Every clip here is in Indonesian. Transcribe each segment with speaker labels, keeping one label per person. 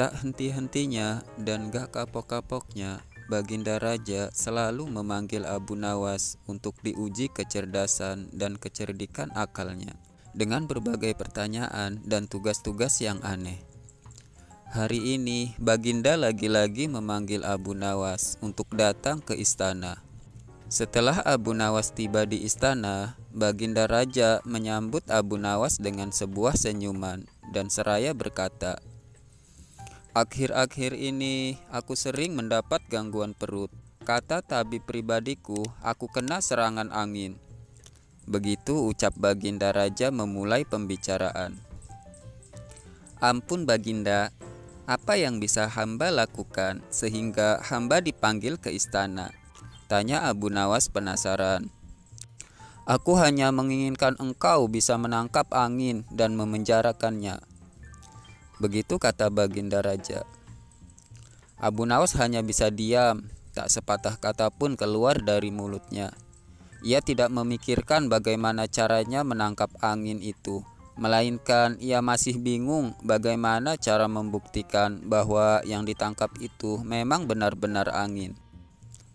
Speaker 1: Tak henti-hentinya dan gak kapok-kapoknya, Baginda Raja selalu memanggil Abu Nawas untuk diuji kecerdasan dan kecerdikan akalnya dengan berbagai pertanyaan dan tugas-tugas yang aneh. Hari ini Baginda lagi-lagi memanggil Abu Nawas untuk datang ke istana. Setelah Abu Nawas tiba di istana, Baginda Raja menyambut Abu Nawas dengan sebuah senyuman dan seraya berkata, "Akhir-akhir ini aku sering mendapat gangguan perut. Kata tabib pribadiku, aku kena serangan angin." Begitu ucap Baginda Raja memulai pembicaraan. "Ampun Baginda, apa yang bisa hamba lakukan sehingga hamba dipanggil ke istana?" tanya Abu Nawas penasaran. "Aku hanya menginginkan engkau bisa menangkap angin dan memenjarakannya." Begitu kata Baginda Raja. Abu Nawas hanya bisa diam, tak sepatah kata pun keluar dari mulutnya. Ia tidak memikirkan bagaimana caranya menangkap angin itu, melainkan ia masih bingung bagaimana cara membuktikan bahwa yang ditangkap itu memang benar-benar angin.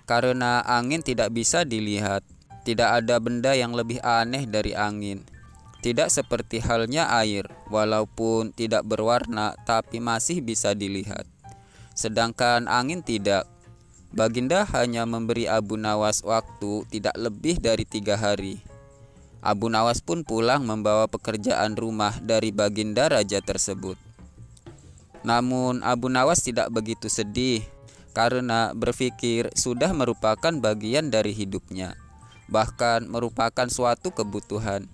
Speaker 1: Karena angin tidak bisa dilihat, tidak ada benda yang lebih aneh dari angin. Tidak seperti halnya air, walaupun tidak berwarna tapi masih bisa dilihat. Sedangkan angin tidak. Baginda hanya memberi Abu Nawas waktu tidak lebih dari 3 hari. Abu Nawas pun pulang membawa pekerjaan rumah dari Baginda Raja tersebut. Namun Abu Nawas tidak begitu sedih, karena berpikir sudah merupakan bagian dari hidupnya, bahkan merupakan suatu kebutuhan.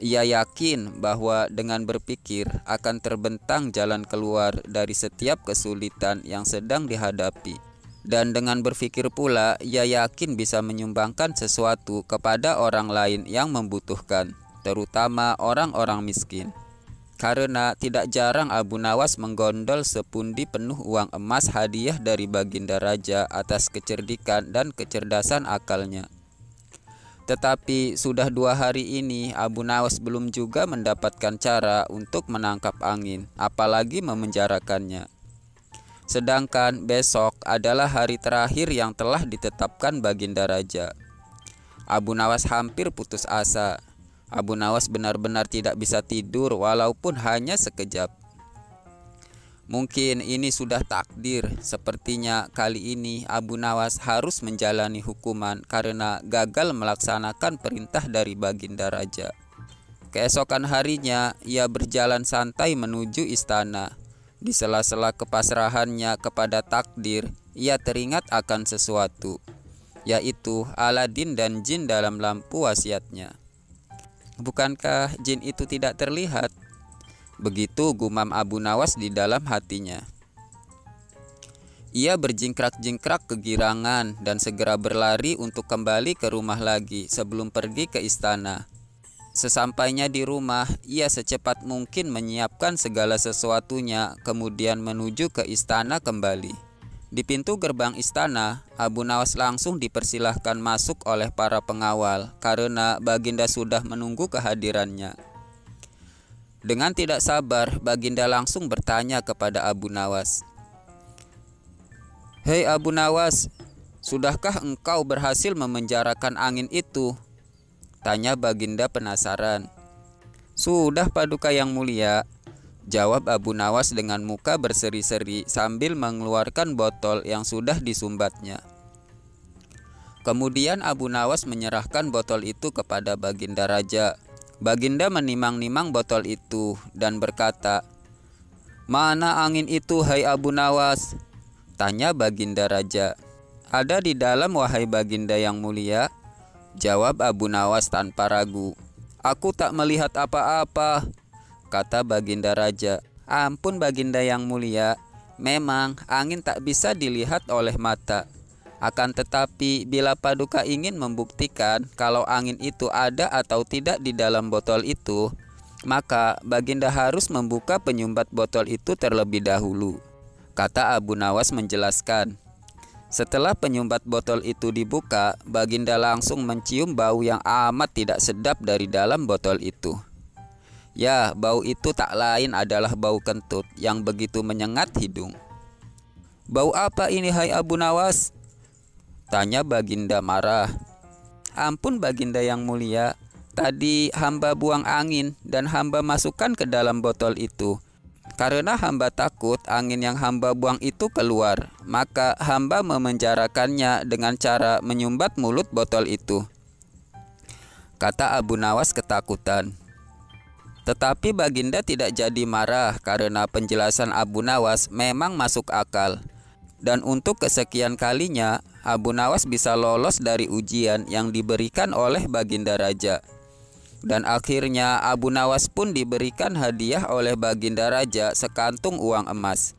Speaker 1: Ia yakin bahwa dengan berpikir akan terbentang jalan keluar dari setiap kesulitan yang sedang dihadapi. Dan dengan berpikir pula, ia yakin bisa menyumbangkan sesuatu kepada orang lain yang membutuhkan, terutama orang-orang miskin. Karena tidak jarang Abu Nawas menggondol sepundi penuh uang emas hadiah dari Baginda Raja atas kecerdikan dan kecerdasan akalnya. Tetapi sudah 2 hari ini Abu Nawas belum juga mendapatkan cara untuk menangkap angin, apalagi memenjarakannya. Sedangkan besok adalah hari terakhir yang telah ditetapkan Baginda Raja. Abu Nawas hampir putus asa. Abu Nawas benar-benar tidak bisa tidur walaupun hanya sekejap. Mungkin ini sudah takdir, sepertinya kali ini Abu Nawas harus menjalani hukuman karena gagal melaksanakan perintah dari Baginda Raja. Keesokan harinya, ia berjalan santai menuju istana. Di sela-sela kepasrahannya kepada takdir, ia teringat akan sesuatu, yaitu Aladin dan jin dalam lampu wasiatnya. Bukankah jin itu tidak terlihat? Begitu gumam Abu Nawas di dalam hatinya. Ia berjingkrak-jingkrak kegirangan dan segera berlari untuk kembali ke rumah lagi sebelum pergi ke istana. Sesampainya di rumah, ia secepat mungkin menyiapkan segala sesuatunya, kemudian menuju ke istana kembali. Di pintu gerbang istana, Abu Nawas langsung dipersilahkan masuk oleh para pengawal karena Baginda sudah menunggu kehadirannya. Dengan tidak sabar, Baginda langsung bertanya kepada Abu Nawas. "Hei Abu Nawas, sudahkah engkau berhasil memenjarakan angin itu?" tanya Baginda penasaran. "Sudah Paduka yang mulia," jawab Abu Nawas dengan muka berseri-seri sambil mengeluarkan botol yang sudah disumbatnya. Kemudian Abu Nawas menyerahkan botol itu kepada Baginda Raja. Baginda menimang-nimang botol itu dan berkata, "Mana angin itu, hai Abu Nawas?" tanya Baginda Raja. "Ada di dalam, wahai Baginda yang mulia," jawab Abu Nawas tanpa ragu. "Aku tak melihat apa-apa," kata Baginda Raja. "Ampun Baginda yang mulia, memang angin tak bisa dilihat oleh mata. Akan tetapi bila Paduka ingin membuktikan kalau angin itu ada atau tidak di dalam botol itu, maka Baginda harus membuka penyumbat botol itu terlebih dahulu," kata Abu Nawas menjelaskan. Setelah penyumbat botol itu dibuka, Baginda langsung mencium bau yang amat tidak sedap dari dalam botol itu. Ya, bau itu tak lain adalah bau kentut yang begitu menyengat hidung. "Bau apa ini, hai Abu Nawas?" tanya Baginda marah. "Ampun Baginda yang mulia, tadi hamba buang angin dan hamba masukkan ke dalam botol itu. Karena hamba takut angin yang hamba buang itu keluar, maka hamba memenjarakannya dengan cara menyumbat mulut botol itu," kata Abu Nawas ketakutan. Tetapi Baginda tidak jadi marah karena penjelasan Abu Nawas memang masuk akal. Dan untuk kesekian kalinya, Abu Nawas bisa lolos dari ujian yang diberikan oleh Baginda Raja. Dan akhirnya Abu Nawas pun diberikan hadiah oleh Baginda Raja sekantung uang emas.